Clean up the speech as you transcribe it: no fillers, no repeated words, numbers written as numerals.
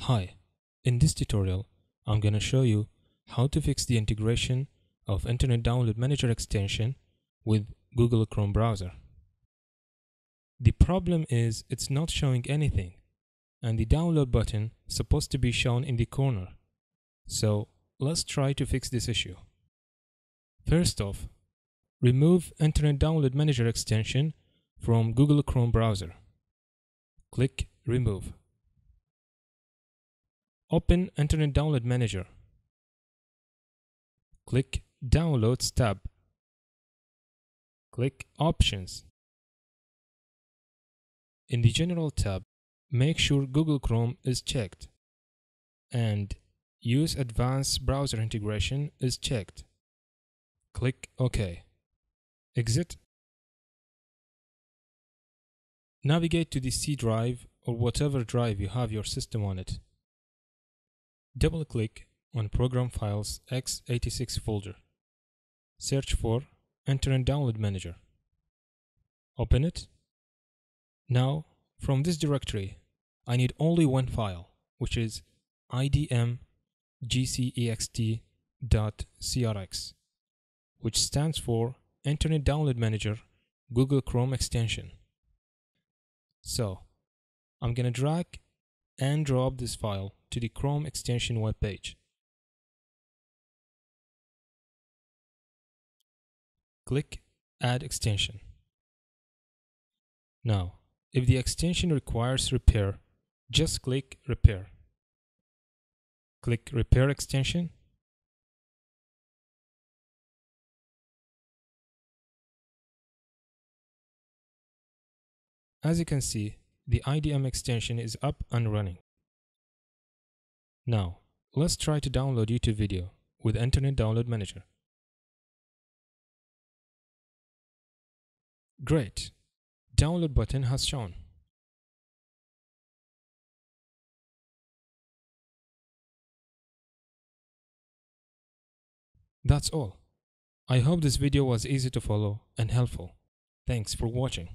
Hi, in this tutorial, I'm going to show you how to fix the integration of Internet Download Manager extension with Google Chrome browser. The problem is it's not showing anything, and the download button is supposed to be shown in the corner. So let's try to fix this issue. First off, remove Internet Download Manager extension from Google Chrome browser. Click Remove. Open Internet Download Manager. Click Downloads tab. Click Options. In the General tab, make sure Google Chrome is checked and Use Advanced Browser Integration is checked. Click OK. Exit. Navigate to the C drive or whatever drive you have your system on it. Double-click on Program Files x86 folder. Search for Internet Download Manager. Open it. Now, from this directory, I need only one file, which is IDM gcext.crx, which stands for Internet Download Manager Google Chrome extension. So, I'm going to drag and drop this file to the Chrome extension web page. Click Add Extension. Now, if the extension requires repair, just click Repair. Click Repair Extension. As you can see, the IDM extension is up and running. Now, let's try to download YouTube video with Internet Download Manager. Great! Download button has shown. That's all. I hope this video was easy to follow and helpful. Thanks for watching.